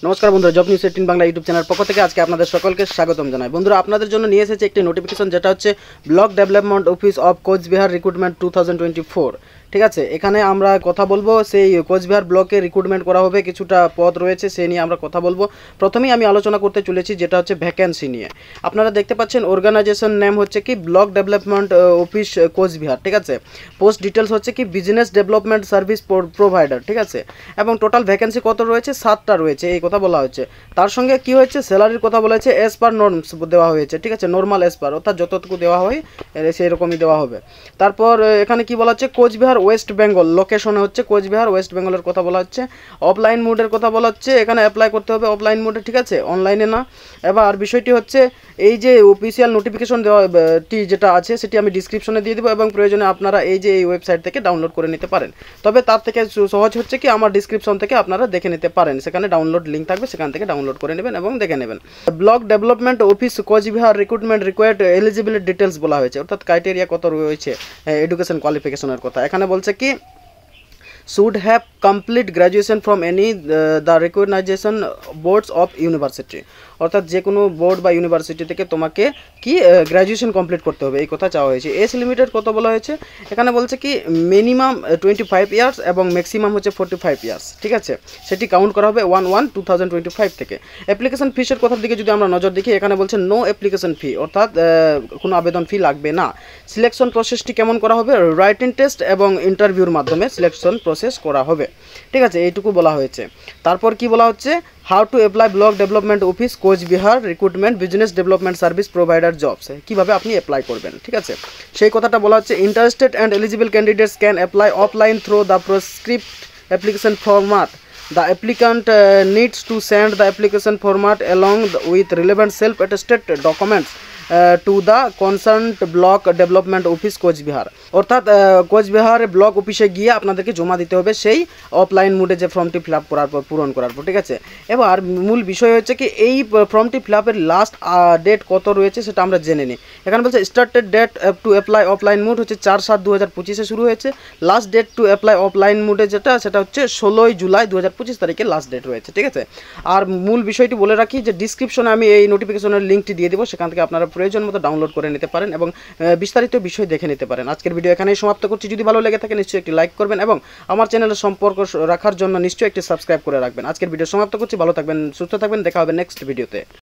নমস্কার বন্ধুরা, job news 18 Bangla YouTube channel পক্ষ থেকে আজকে আপনাদের সকলকে স্বাগতম জানাই। বন্ধুরা, আপনাদের জন্য নিয়ে এসেছে একটি নোটিফিকেশন, যেটা হচ্ছে block development office of Cooch Behar recruitment 2024। ঠিক আছে, এখানে আমরা কথা বলবো সেই কোচবিহার ব্লকে রিক্রুটমেন্ট করা হবে, কিছুটা পদ রয়েছে সেই নিয়ে আমরা কথা বলবো। প্রথমেই আমি আলোচনা করতে চলেছি যেটা হচ্ছে ভ্যাকেন্সি নিয়ে। আপনারা দেখতে পাচ্ছেন অর্গানাইজেশন নেম হচ্ছে কি ব্লক ডেভেলপমেন্ট অফিস কোচবিহার। ঠিক আছে, পোস্ট ডিটেলস হচ্ছে কি বিজনেস ডেভেলপমেন্ট সার্ভিস প্রোভাইডার। ঠিক আছে, এবং টোটাল ভ্যাকেন্সি কত রয়েছে? 7টা রয়েছে, এই কথা বলা হচ্ছে। তার সঙ্গে কি হয়েছে, স্যালারির কথা বলা হয়েছে এস পার নর্মস দেওয়া হয়েছে। ঠিক আছে, নর্মাল এস পার, অর্থাৎ যতটুকু দেওয়া হয় সেই রকমই দেওয়া হবে। তারপর এখানে কি বলা হচ্ছে, কোচবিহার ওয়েস্ট বেঙ্গল, লোকেশনে হচ্ছে কোচবিহার ওয়েস্ট বেঙ্গলের কথা বলা হচ্ছে। অফলাইন মোডের কথা বলা হচ্ছে, এখানে অ্যাপ্লাই করতে হবে অফলাইন মোডে। ঠিক আছে, অনলাইনে না। এবার বিষয়টি হচ্ছে এই যে অফিসিয়াল নোটিফিকেশন দেওয়াটি যেটা আছে সেটি আমি ডিসক্রিপশনে দিয়ে দেবো, এবং প্রয়োজনে আপনারা এই যে এই ওয়েবসাইট থেকে ডাউনলোড করে নিতে পারেন। তবে তার থেকে সহজ হচ্ছে কি আমার ডিসক্রিপশন থেকে আপনারা দেখে নিতে পারেন, সেখানে ডাউনলোড লিঙ্ক থাকবে, সেখান থেকে ডাউনলোড করে নেবেন এবং দেখে নেবেন। Block development office Cooch Behar recruitment required eligibility details বলা হয়েছে, অর্থাৎ ক্রাইটেরিয়া কত রয়েছে, এডুকেশন কোয়ালিফিকেশনের কথা। এখানে বলছে কি should have complete graduation from any the recognition boards of university, অর্থাৎ যে কোনো বোর্ড বা ইউনিভার্সিটি থেকে তোমাকে কি গ্র্যাজুয়েশন কমপ্লিট করতে হবে, এই কথা চাওয়া হয়েছে। এজ লিমিটেড কত বলা হয়েছে, এখানে বলছে কি মিনিমাম 25 ইয়ার্স এবং ম্যাক্সিমাম হচ্ছে 45 ইয়ার্স। ঠিক আছে, সেটি কাউন্ট করা হবে 1/1/2025 থেকে। অ্যাপ্লিকেশন ফিসের কথার দিকে যদি আমরা নজর দেখি, এখানে বলছে নো অ্যাপ্লিকেশন ফি, অর্থাৎ কোনো আবেদন ফি লাগবে না। সিলেকশন প্রসেসটি কেমন করা হবে, রাইটিং টেস্ট এবং ইন্টারভিউর মাধ্যমে সিলেকশন প্রসেস করা হবে। ঠিক আছে, এইটুকু বলা হয়েছে। তারপর কি বলা হচ্ছে, how to apply block development office Cooch Behar recruitment business development service provider jobs, কীভাবে আপনি অ্যাপ্লাই করবেন। ঠিক আছে, সেই কথাটা বলা হচ্ছে। Interested and eligible candidates can apply offline through the prescript application format. The applicant needs to send the application format along with relevant self-attested documents to the concerned block development office Cooch Behar, অর্থাৎ Cooch Behar block অফিসে গিয়ে আপনাদেরকে জমা দিতে হবে সেই offline মোডে যে ফর্মটি ফিল আপ করার পর, পূরণ করার পর। ঠিক আছে, এবার মূল বিষয় হচ্ছে কি এই ফর্মটি ফিল আপের লাস্ট ডেট কত রয়েছে সেটা আমরা জেনে নিই। এখানে বলছে started date to apply offline mode হচ্ছে 4/7/2025 শুরু হয়েছে। Last date to apply offline মোডে সেটা হচ্ছে 16 জুলাই 2025 তারিখে লাস্ট ডেট রয়েছে। ঠিক আছে, আর মূল বিষয়টি বলে রাখি যে ডিসক্রিপশনে আমি এই নোটিফিকেশনের লিঙ্কটি দিয়ে দেবো, সেখান থেকে আপনারা প্রয়োজন মতো ডাউনলোড করে নিতে পারেন এবং বিস্তারিত বিষয় দেখে নিতে পারেন। আজকের ভিডিও এখানেই সমাপ্ত করছি। যদি ভালো লেগে থাকে নিশ্চয়ই একটি লাইক করবেন এবং আমার চ্যানেলের সম্পর্ক রাখার জন্য নিশ্চয়ই একটি সাবস্ক্রাইব করে রাখবেন। আজকের ভিডিও সমাপ্ত করছি। ভালো থাকবেন, সুস্থ থাকবেন, দেখা হবে নেক্সট ভিডিওতে।